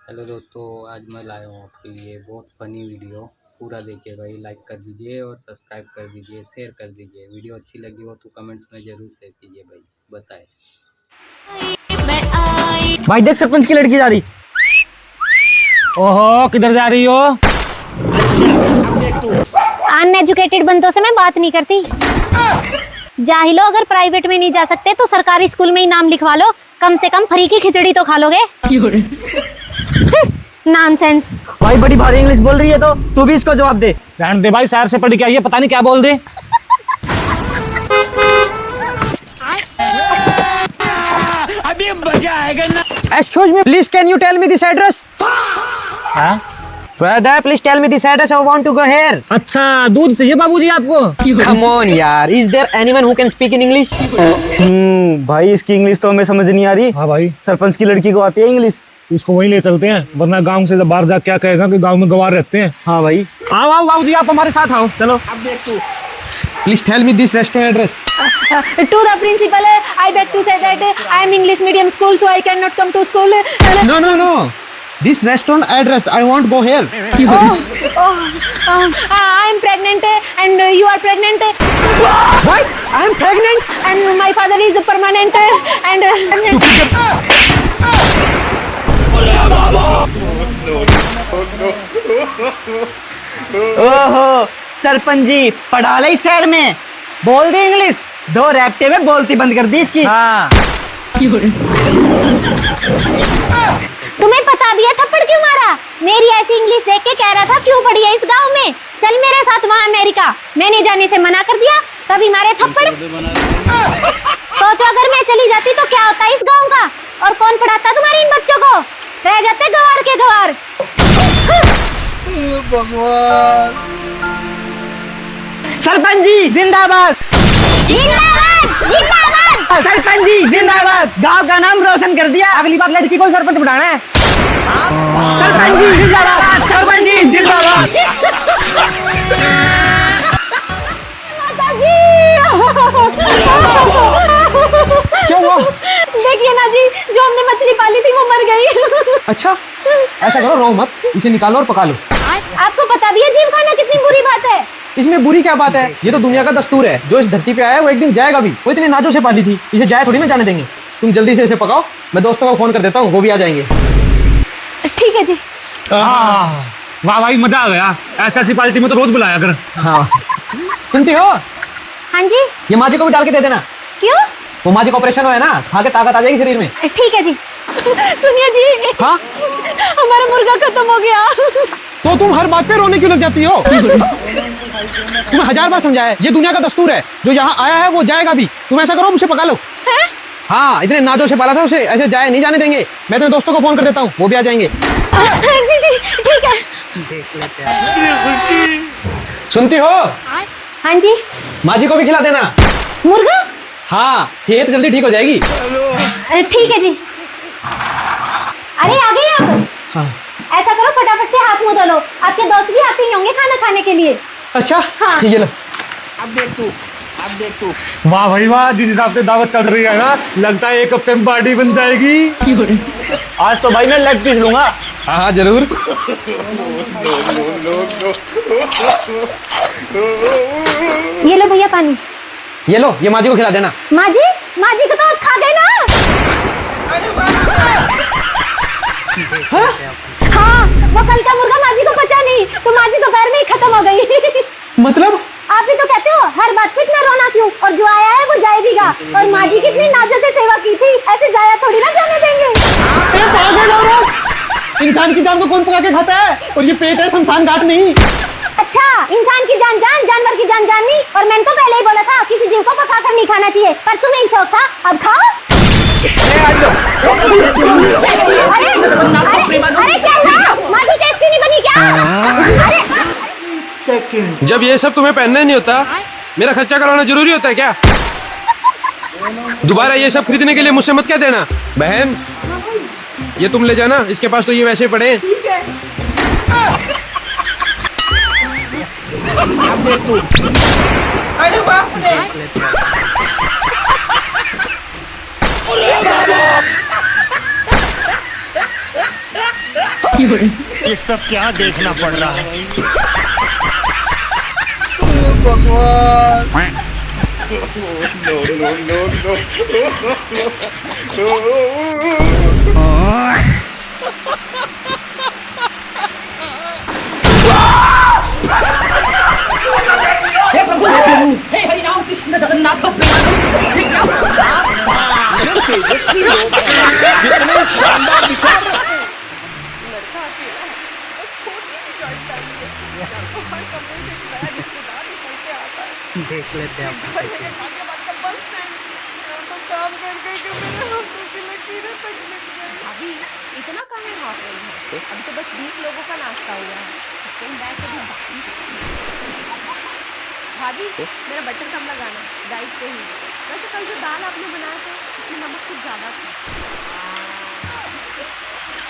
Hello दोस्तों, आज मैं लाया हूँ आपके लिए बहुत फनी वीडियो। पूरा देखिए भाई, लाइक कर दीजिए और सब्सक्राइब कर दीजिए, शेयर कर दीजिए। वीडियो अच्छी लगी हो तो कमेंट्स में ज़रूर शेयर कीजिए भाई, बताएं। भाई देख, सरपंच की लड़की जा रही। ओहो, किधर जा रही हो? अनएजुकेटेड बंदों से मैं बात नहीं करती। जाहिलो, अगर प्राइवेट में नहीं जा सकते तो सरकारी स्कूल में ही नाम लिखवा लो, कम से कम फ्री की खिचड़ी तो खा लोगे। नॉनसेंस। भाई बड़ी भारी इंग्लिश बोल रही है तो तू भी इसको जवाब दे। रहने दे भाई, शहर से पढ़ के आई है, पता नहीं क्या बोल दे। अभी मजा आएगा ना। Excuse me, please can you tell me this address? हाँ? Brother, please tell me this address. I want to go here. अच्छा, दूध चाहिए बाबूजी आपको? Come on यार, is there anyone who can speak in English? भाई इसकी इंग्लिश तो हमें समझ नहीं आ रही। हाँ भाई, सरपंच की लड़की को आती है इंग्लिश। उसको वहीं ले चलते हैं, वरना गांव से जब बाहर जा क्या कहेगा कि गांव में गवार रहते हैं। हाँ भाई, आओ आओ बाबूजी, आप हमारे साथ आओ। चलो। Please tell me this restaurant address. To the principal, I beg to say that I am English medium school, so I cannot come to school. No. This restaurant address. I want to go here. I am pregnant and you are pregnant. What? I am pregnant. And my father is permanent and ओहो, सरपंच जी पढ़ा ले शहर में, बोल दी English. 2 रैप्टे में बोलती बंद कर दी इसकी। हाँ। तुम्हें पता भी है थप्पड़ क्यों मारा? मेरी ऐसी इंग्लिश देख के कह रहा था क्यों पढ़ी है इस गांव में, चल मेरे साथ वहाँ अमेरिका। मैंने जाने से मना कर दिया, तभी मारे थप्पड़। सोचो अगर मैं चली जाती तो क्या होता इस गांव का, और कौन पढ़ाता तुम्हारे इन बच्चों को? रह जाते गवार के गवार। सरपंच जी जिंदाबाद। जिंदाबाद। सरपंच जी जिंदाबाद। गांव का नाम रोशन कर दिया, अगली बार लड़की को सरपंच बनाना है। सरपंच जी जिंदाबाद। सरपंच जी जिंदाबाद। क्या हुआ? देखिए ना जी, जो हमने मछली पाली थी वो मर गई। अच्छा, ऐसा करो, रो मत, इसे निकालो और पका लो। आपको पता भी है जीव खाना कितनी बुरी बात है? इसमें बुरी क्या बात है? ये तो दुनिया का दस्तूर है। जो इस धरती पे आया है वो एक दिन जाएगा भी। वो इतने नाजों से पाली थी, इसे जाए थोड़ी ना जाने देंगे। तुम जल्दी से इसे पकाओ, मैं दोस्तों को फोन कर देता हूँ, वो भी आ जाएंगे। ठीक है जी। वाह भाई, मजा आ गया। ऐसी पार्टी में तो रोज बुलाया कर। हाँ, सुनती हो? हाँ जी। ये माँ जी को भी डाल के दे देना। क्यों? वो माँ जी का ऑपरेशन हुआ है ना, खा के ताकत आ जाएगी शरीर में। ठीक है जी। सुनिए जी, हाँ? हमारा मुर्गा खत्म हो गया। तो तुम हर बात पे रोने क्यों लग जाती हो? तुम्हें 1000 बार समझाया है, ये दुनिया का दस्तूर है। जो यहाँ आया है वो जाएगा भी। तुम ऐसा करो, मुझे पका लो। है? हाँ, इतने नाजों से पाला था उसे, ऐसे जाए नहीं जाने देंगे। मैं तुम्हें दोस्तों को फोन कर देता हूँ, वो भी आ जाएंगे। जी जी ठीक है। सुनती हो? हाँ जी। माँ जी को भी खिला देना। मुर्गा? हाँ, सेहत जल्दी ठीक हो जाएगी। ठीक है जी। अरे आ गए आप? हाँ। ऐसा करो, फटाफट से हाथ मुंह धो लो, आपके दोस्त भी आते ही होंगे खाना खाने के लिए। अच्छा, हाँ। ये लो। अब देख तू। वाह भाई वाह, जिस हिसाब से दावत चल रही है ना, लगता है 1 हफ्ते में पार्टी बन जाएगी। आज तो भाई मैं लेग पीस लूंगा। हाँ जरूर। ये लो भैया पानी। ये लो, ये माँ जी को खिला देना। माँ जी को तो आप खा गए ना। हाँ, वो कल का मुर्गा माँ जी को पचा नहीं, तो माँ जी दोपहर में ही खत्म हो गई। मतलब? आप ही तो कहते हो हर बात पे इतना रोना क्यों, और जो आया है वो जाएगा। और माँ जी कितनी नाजों से सेवा की थी, ऐसे जाया थोड़ी ना जाने देंगे। इंसान की जान को कौन पका के खाता है? और ये पेट है, शमशान घाट नहीं। अच्छा, इंसान की जान जान, जानवर की जान जान नहीं। और मैंने तो पहले ही बोला था किसी जीव को पका कर नहीं खाना चाहिए, पर तुम्हें ही शौक था, अब खाओ। अरे क्या हुआ? माँ जी टेस्टी नहीं बनी क्या? अरे जब ये सब तुम्हें पहनना ही नहीं होता, मेरा खर्चा करवाना जरूरी होता है क्या? दोबारा ये सब खरीदने के लिए मुझसे मत कह देना। बहन, ये तुम ले जाना, इसके पास तो ये वैसे पड़े हैं। ठीक है। अरे बाप रे। ये सब क्या देखना पड़ रहा है? लड़का अकेला है, बस छोटी सी जॉइंट फैमिली है। तो हर कमरे से एक नया रिश्तेदार निकल के आता है। देख लेते हैं अपन घर मेरे भाग्य बाद का बस स्टैंड, यहाँ तो काम कर के मेरे हाथों की लकीरें तक लग गई। अभी इतना काहे हाफ रही है? अभी तो बस 20 लोगों का नाश्ता हुआ है, सेकंड बैच अभी बाकी है। भाभी मेरा बटर कम लगाना, डाइट पे हूँ। वैसे कल जो दाल आपने बनाया था उसमें नमक कुछ ज़्यादा था।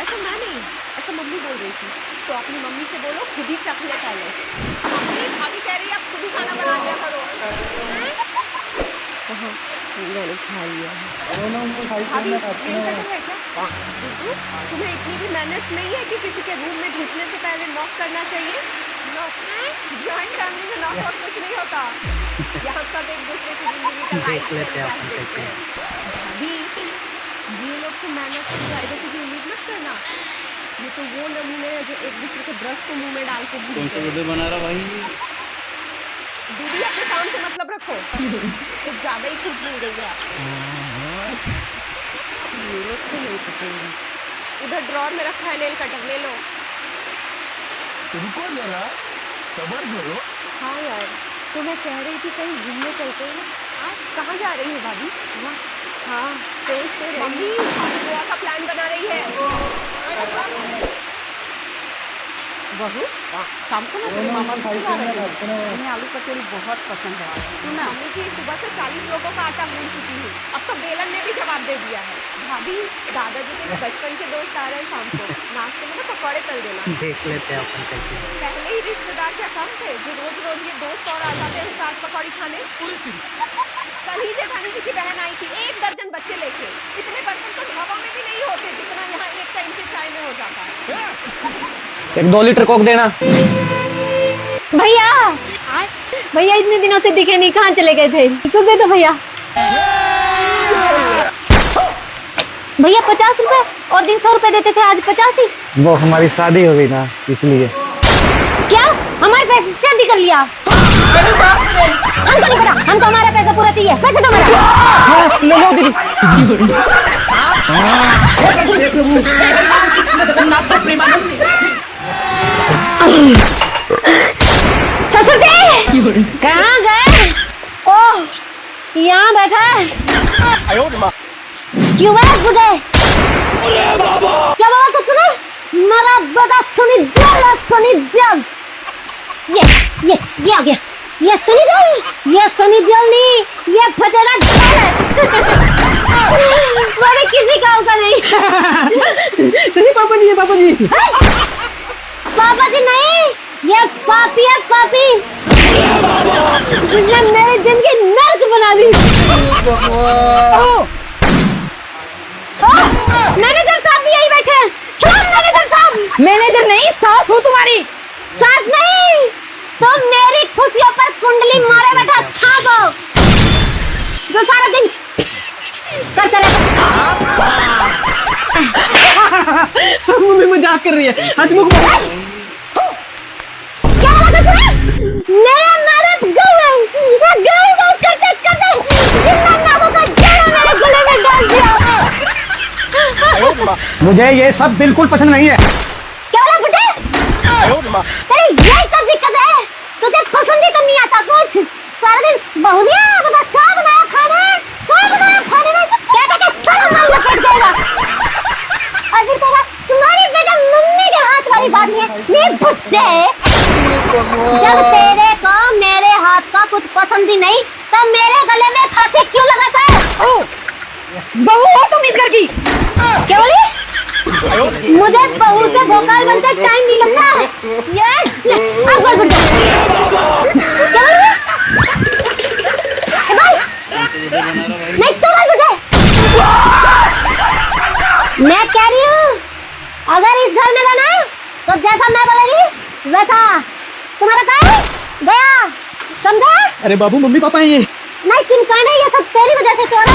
ऐसा मैं नहीं, ऐसा मम्मी बोल रही थी। तो अपनी मम्मी से बोलो खुद ही चख ले पहले। मम्मी भाभी कह रही है आप खुद ही खाना बना लिया करो। हाँ मैंने खा लिया है। भाभी नेल कटर है क्या? गुड्डू तुम्हें इतनी भी मैनर्स नहीं है कि किसी के रूम में घुसने से पहले नॉक करना चाहिए? नॉक जॉइंट फैमिली में नॉक वॉक कुछ नहीं होता। यहाँ सब एक दूसरे की जिंदगी का लाइफ देखते हैं। भाभी ये लोग से मैनर्स और प्राइवेसी की उम्मीद मत करना। ये तो वो नमूने हैं जो एक दूसरे के ब्रश को मुंह में डाल के कौन सा वीडियो बना रहा भाई? दीदी अपने काम से मतलब रखो। कुछ ज्यादा ही छूट मिल गई है आपको। ये लोग से नहीं सकेंगे। उधर ड्रॉर में रखा है नेल कटर, ले लो। रुको जरा, सब्र करो। हाँ यार तो मैं कह रही थी कहीं घूमने चलते हैं। आप कहाँ जा रही हो भाभी? हाँ सोच तो रही। मम्मी भाभी गोवा का प्लान बना रही है। बहू शाम को ना तेरे मामा से जा रही है। उन्हें आलू कचौड़ी बहुत पसंद है। सुना मम्मी जी सुबह से 40 लोगों का आटा गूंथ चुकी हूँ। अब तो बेलन ने भी जवाब दे दिया है। भाभी दादाजी के बचपन के दोस्त आ रहे हैं शाम को, नाश्ते में ना पकौड़े तल देना। देख लेते हैं अपन कैसे। पहले ही रिश्तेदार क्या कम थे जो रोज रोज ये दोस्त और आ जाते हैं चाट पकौड़ी खाने। कल ही जेठानी जी की बहन आई थी 1 दर्जन बच्चे लेके। इतने बर्तन तो ढाबा में भी नहीं होते जितना यहाँ एक टाइम के चाय में हो जाता है। 1-2 लीटर कोक देना। भैया भैया इतने दिनों से दिखे नहीं, कहाँ चले गए थे? कुछ दे दो भैया। भैया 50 रुपए, और दिन 100 रुपए देते थे, आज 50 ही। वो हमारी शादी हो गई ना इसलिए। क्या हमारे पैसे से शादी कर लिया? हमको नहीं पता, हमको हमारा पैसा पूरा चाहिए। पैसे दो मेरा। हाँ, ले लो दीदी। ससुर जी कहाँ गए? ओह यहाँ बैठा है। क्यों बैठ बुढ़े? क्या बोला तो तूने? मेरा बेटा सुनी दियल है, सुनी दियल। ये आ गया। ये सुनी दियल नहीं, ये फटेरा ढोल है। मैंने किसी काम का नहीं। सही पापा जी है, पापा जी। पापा जी नहीं, ये पापी है, पापी। उसने मेरी जिंदगी नर्क बना दी। मैनेजर साहब भी यही बैठे हैं। मैनेजर साहब। मैनेजर नहीं, सास हूँ तुम्हारी। सास नहीं, तुम मेरी खुशियों पर कुंडली मारे बैठा सांप हो जो सारा दिन करते रहता। मम्मी मजाक कर रही है। हंसमुख क्या लगा तुम्हें? मेरे गऊ करते करते जिंदा नामों का जड़ा मेरे गले में डाल दिया। मुझे ये सब बिल्कुल पसंद नहीं है। क्या बोला बेटे? तेरी यही तो दिक्कत है, तुझे पसंद ही तो नहीं आता कुछ। सारा दिन बहुलिया बता क्या बनाया खाने में, क्या सारा माल लपेट देगा। और फिर तेरा तुम्हारी बेटा मम्मी के हाथ वाली बात नहीं है। नहीं भुट्टे, जब तेरे को मेरे हाथ का कुछ पसंद ही नहीं तो मेरे गले में फांसी क्यों लगाता है? बहू हो तुम इस घर की। क्या बोली? मुझे बहू से भोकाल बनते टाइम नहीं लगता। ये अब बोल बेटा। क्या बोली? नहीं तो बोल बेटा। मैं कह रही हूँ अगर इस घर में रहना है तो जैसा मैं बोलेगी वैसा तुम्हारा काम गया, समझा? अरे बाबू, मम्मी पापा हैं ये। नहीं चिमकाना, ये सब तेरी वजह से तो हो